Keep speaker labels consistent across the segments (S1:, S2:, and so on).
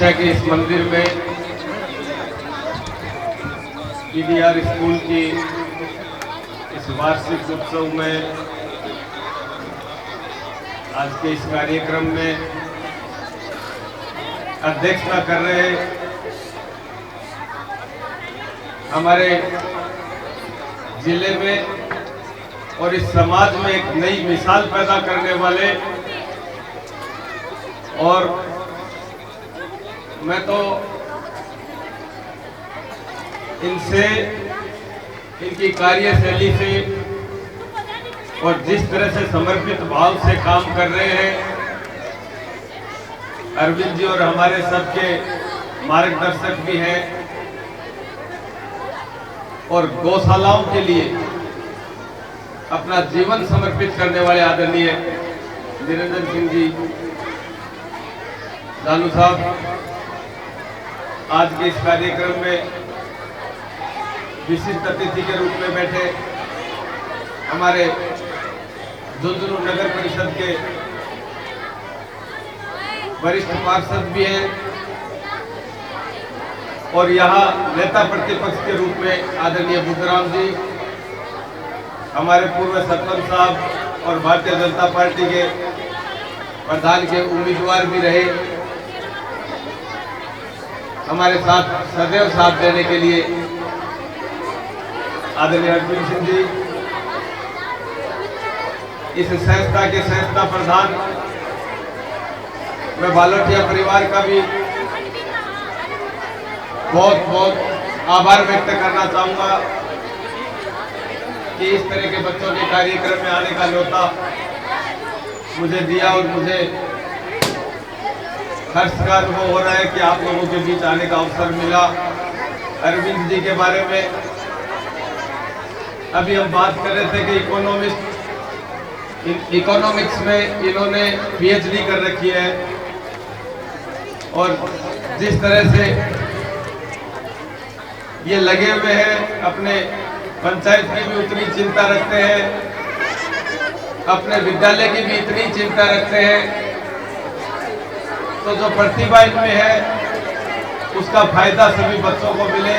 S1: कि इस मंदिर में पीडीआर स्कूल की इस वार्षिक उत्सव में आज के इस कार्यक्रम में अध्यक्षता कर रहे हमारे जिले में और इस समाज में एक नई मिसाल पैदा करने वाले, और मैं तो इनसे, इनकी कार्यशैली से और जिस तरह से समर्पित भाव से काम कर रहे हैं, अरविंद जी और हमारे सबके मार्गदर्शक भी हैं, और गौशालाओं के लिए अपना जीवन समर्पित करने वाले आदरणीय निरंजन सिंह जी दानू साहब आज के इस कार्यक्रम में विशिष्ट अतिथि के रूप में बैठे। हमारे झुंझुनू नगर परिषद के वरिष्ठ पार्षद भी हैं, और यहाँ नेता प्रतिपक्ष के रूप में आदरणीय बुद्धराम जी, हमारे पूर्व सरपंच साहब और भारतीय जनता पार्टी के प्रधान के उम्मीदवार भी रहे, हमारे साथ सदैव साथ देने के लिए आदरणीय अर्जुन सिंह जी, इस संस्था के संस्था प्रधान, मैं बालोटिया परिवार का भी बहुत बहुत आभार व्यक्त करना चाहूँगा कि इस तरह के बच्चों के कार्यक्रम में आने का न्योता मुझे दिया, और मुझे हर्ष का अनुभव हो रहा है कि आप लोगों के बीच आने का अवसर मिला। अरविंद जी के बारे में अभी हम बात कर रहे थे कि इकोनॉमिक्स में इन्होंने पीएचडी कर रखी है, और जिस तरह से ये लगे हुए हैं, अपने पंचायत की भी उतनी चिंता रखते हैं, अपने विद्यालय की भी इतनी चिंता रखते हैं, तो जो प्रतिभा इनमें है उसका फायदा सभी बच्चों को मिले।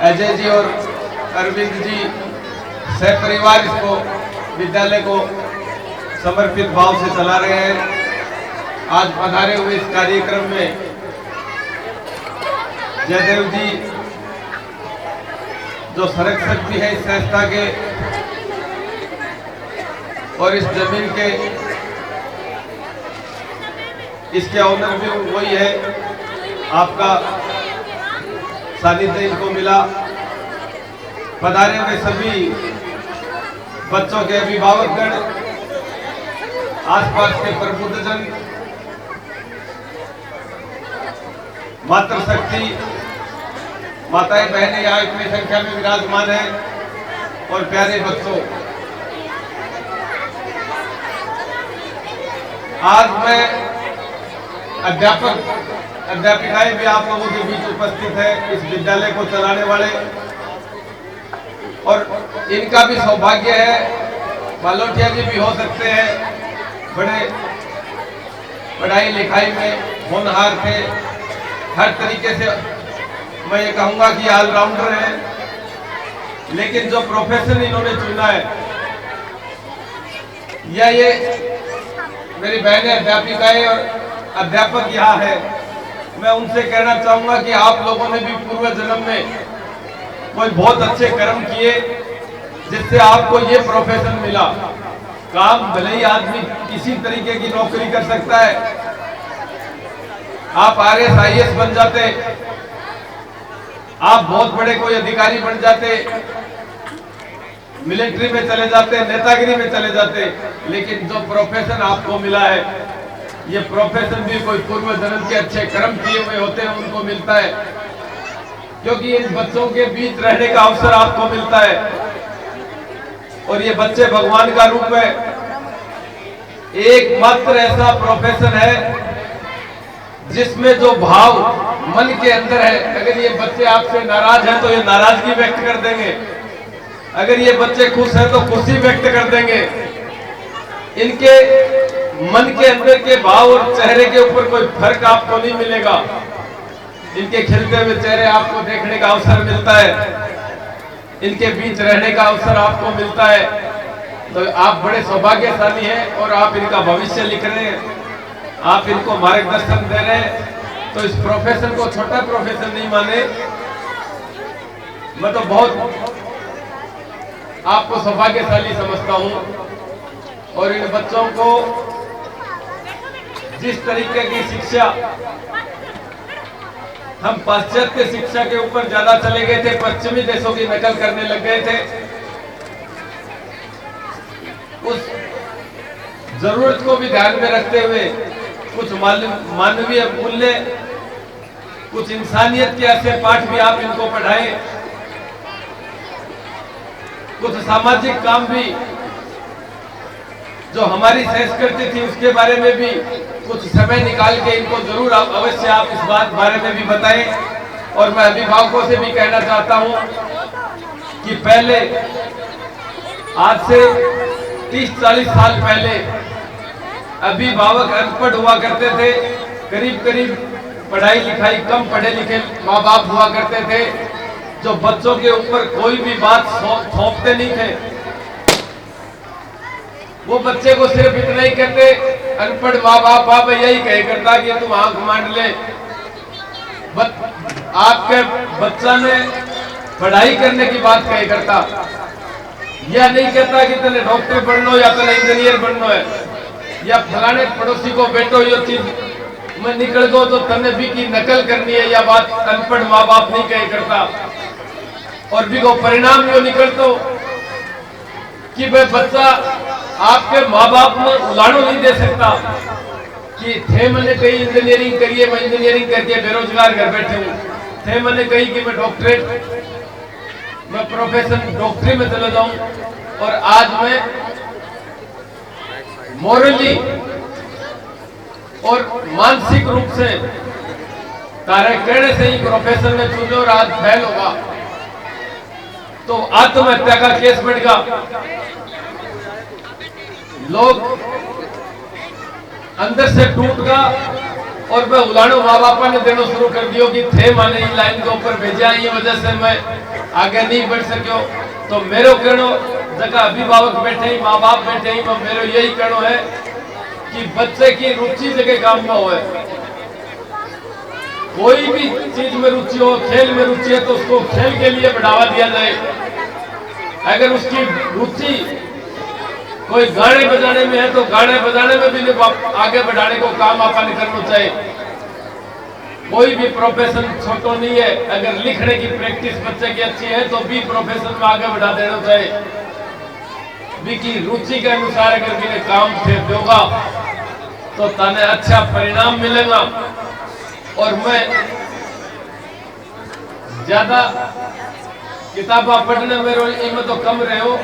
S1: अजय जी और अरविंद जी सहपरिवार इसको विद्यालय को समर्पित भाव से चला रहे हैं। आज पधारे हुए इस कार्यक्रम में जयदेव जी जो संरक्षक भी है इस संस्था के, और इस जमीन के इसके ऑनर भी वही है, आपका सानिध्य इनको मिला। पधारे हुए सभी बच्चों के अभिभावकगण, आसपास के प्रबुद्धजन, मातृशक्ति, माताएं बहनें यहाँ इतनी संख्या में विराजमान है, और प्यारे बच्चों, आज मैं अध्यापिकाएं भी आप लोगों के बीच उपस्थित है, इस विद्यालय को चलाने वाले, और इनका भी सौभाग्य है। बालोटिया जी भी हो सकते हैं, बड़े पढ़ाई लिखाई में होनहार थे, हर तरीके से मैं ये कहूँगा कि ऑलराउंडर है, लेकिन जो प्रोफेशन इन्होंने चुना है, या ये मेरी बहनें अध्यापिकाएं और अध्यापक यहाँ है, मैं उनसे कहना चाहूंगा कि आप लोगों ने भी पूर्व जन्म में कोई बहुत अच्छे कर्म किए जिससे आपको ये प्रोफेशन मिला। काम भले ही आदमी किसी तरीके की नौकरी कर सकता है, आप आरएस आईएएस बन जाते, आप बहुत बड़े कोई अधिकारी बन जाते, मिलिट्री में चले जाते, नेतागिरी में चले जाते, लेकिन जो प्रोफेशन आपको मिला है, ये प्रोफेशन भी कोई पूर्व जन्म के अच्छे कर्म किए हुए होते हैं उनको मिलता है, क्योंकि इन बच्चों के बीच रहने का अवसर आपको मिलता है, और ये बच्चे भगवान का रूप है। एकमात्र ऐसा प्रोफेशन है जिसमें जो भाव मन के अंदर है, अगर ये बच्चे आपसे नाराज हैं तो ये नाराजगी व्यक्त कर देंगे, अगर ये बच्चे खुश हैं तो खुशी व्यक्त कर देंगे। इनके मन के अंदर के भाव और चेहरे के ऊपर कोई फर्क आपको नहीं मिलेगा। इनके खिलते हुए चेहरे आपको देखने का अवसर मिलता है, इनके बीच रहने का अवसर आपको मिलता है, तो आप बड़े सौभाग्यशाली हैं और आप इनका भविष्य लिख रहे हैं, आप इनको मार्गदर्शन दे रहे हैं। तो इस प्रोफेशन को छोटा प्रोफेशन नहीं माने, मैं तो बहुत आपको सौभाग्यशाली समझता हूं। और इन बच्चों को जिस तरीके की शिक्षा, हम पाश्चात्य शिक्षा के ऊपर ज्यादा चले गए थे, पश्चिमी देशों की नकल करने लग गए थे, उस जरूरत को भी ध्यान में रखते हुए कुछ मानवीय मूल्य, कुछ इंसानियत के ऐसे पाठ भी आप इनको पढ़ाएं, कुछ सामाजिक काम भी जो हमारी संस्कृति थी उसके बारे में भी कुछ समय निकाल के इनको जरूर अवश्य आप इस बारे में भी बताएं। और मैं अभिभावकों से भी कहना चाहता हूं कि पहले, आज से 30-40 साल पहले अभिभावक अनपढ़ हुआ करते थे, करीब करीब पढ़ाई लिखाई कम पढ़े लिखे माँ बाप हुआ करते थे, जो बच्चों के ऊपर कोई भी बात थोपते नहीं थे। वो बच्चे को सिर्फ इतना ही कहते, अनपढ़ माँ बाप यही कहे करता कि तुम आंख मांड ले। आपके बच्चा ने पढ़ाई करने की बात कहे करता, यह नहीं कहता कि तने डॉक्टर बनना या तने इंजीनियर बनना है, या फलाने पड़ोसी को बेटो ये चीज में निकल गो तो तने भी की नकल करनी है, या बात अनपढ़ माँ बाप नहीं कहे करता। और भी को परिणाम जो निकल तो कि भाई बच्चा आपके माँ बाप में उलाड़ो नहीं दे सकता कि थे मैंने कही इंजीनियरिंग करिए, मैं इंजीनियरिंग करके बेरोजगार घर बैठे हूँ, थे मैंने कही कि मैं डॉक्टरेट, मैं प्रोफेशन डॉक्टरी में चला जाऊं। और आज मैं मोरली और मानसिक रूप से तारे कहने से ही प्रोफेशन में चुने और आज फेल होगा तो आत्महत्या का केस बढ़ेगा। लोग अंदर से टूटगा और मैं उलानो माँ बापा ने देना शुरू कर दियो कि थे माने इन लाइन के ऊपर भेजा, ये वजह से मैं आगे नहीं बढ़ सको। तो मेरो कहनो जगह अभिभावक बैठे ही, माँ बाप बैठे ही, मेरो यही कहनो है कि बच्चे की रुचि जगह काम में हो, कोई भी चीज में रुचि हो, खेल में रुचि है तो उसको खेल के लिए बढ़ावा दिया जाए। अगर उसकी रुचि कोई गाने बजाने में है तो गाने बजाने में भी आगे बढ़ाने को काम अपन करना चाहिए। कोई भी प्रोफेशन छोटो नहीं है, अगर लिखने की प्रैक्टिस बच्चे की अच्छी है तो भी प्रोफेशन में आगे बढ़ा देना चाहिए। भी की रुचि के अनुसार अगर मेरे काम से दोगा तो तने अच्छा परिणाम मिलेगा। और मैं ज्यादा किताबा पढ़ने में तो कम रहे हो,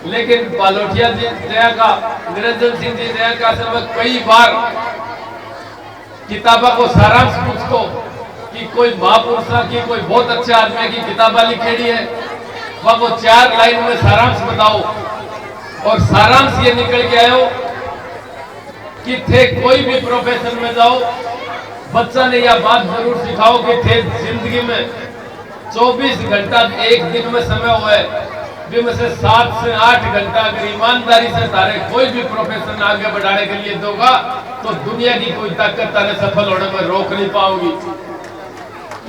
S1: लेकिन बालोटिया जी दया का, निरंजन सिंह जी दया का से मैं कई बार किताबा को सारांश पूछतो कि कोई महापुरुषा की, कोई बहुत अच्छे आदमी की किताबा लिखेड़ी है, वह को 4 लाइन में सारांश बताओ। और सारांश ये निकल के आयो कि थे कोई भी प्रोफेशन में जाओ, बच्चा ने यह बात जरूर सिखाओ कि थे जिंदगी में 24 घंटा एक दिन में समय हुआ है, में से 7 से 8 घंटा अगर ईमानदारी से तारे कोई भी प्रोफेशन आगे बढ़ाने के लिए दोगा तो दुनिया की कोई ताकत तारे सफल होने में रोक नहीं पाओगी।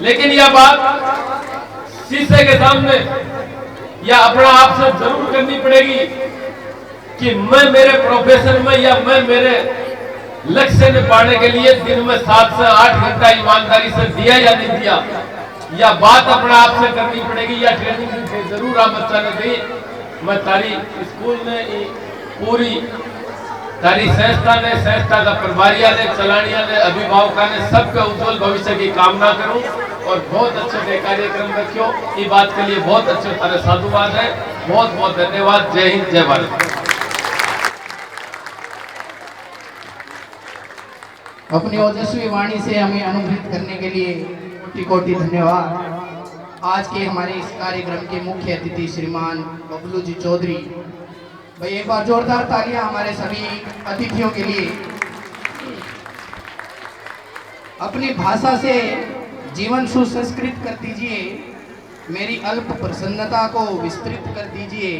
S1: लेकिन यह बात शीशे के सामने या अपना आप से जरूर करनी पड़ेगी कि मैं मेरे प्रोफेशन में या मैं मेरे लक्ष्य ने पाने के लिए दिन में 7 से 8 घंटा ईमानदारी से दिया या नहीं दिया, या बात अपना आप से करनी पड़ेगी, या ट्रेनिंग जरूर आप बच्चा ने दी। मैं तारी स्कूल ने पूरी तारी संस्था का प्रभारिया ने, चलानिया ने, अभिभावका ने सबके उज्जवल भविष्य की कामना करूं और बहुत अच्छे कार्यक्रम रखियो। ये बात के लिए बहुत अच्छे तरह साधुवाद है, बहुत बहुत धन्यवाद। जय हिंद, जय भारत।
S2: अपनी ओजस्वी वाणी से हमें अनुग्रहित करने के लिए कोटि कोटि धन्यवाद। आज के हमारे इस कार्यक्रम के मुख्य अतिथि श्रीमान बबलू जी चौधरी, भाई एक बार जोरदार तालियां हमारे सभी अतिथियों के लिए। अपनी भाषा से जीवन सुसंस्कृत कर दीजिए, मेरी अल्प प्रसन्नता को विस्तृत कर दीजिए।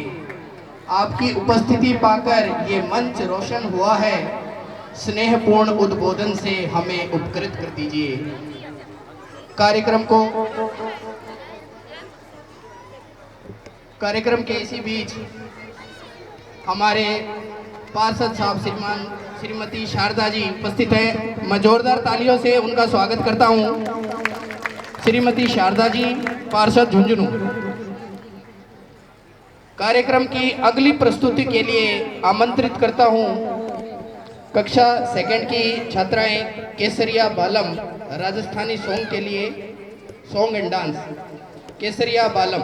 S2: आपकी उपस्थिति पाकर ये मंच रोशन हुआ है, स्नेहपूर्ण उद्बोधन से हमें उपकृत कर दीजिए। कार्यक्रम के इसी बीच हमारे पार्षद साहब श्रीमती शारदा जी उपस्थित हैं। मैं जोरदार तालियों से उनका स्वागत करता हूं। श्रीमती शारदा जी, पार्षद झुंझुनू। कार्यक्रम की अगली प्रस्तुति के लिए आमंत्रित करता हूं कक्षा सेकंड की छात्राएं केसरिया बालम, राजस्थानी सॉन्ग के लिए सॉन्ग एंड डांस केसरिया बालम।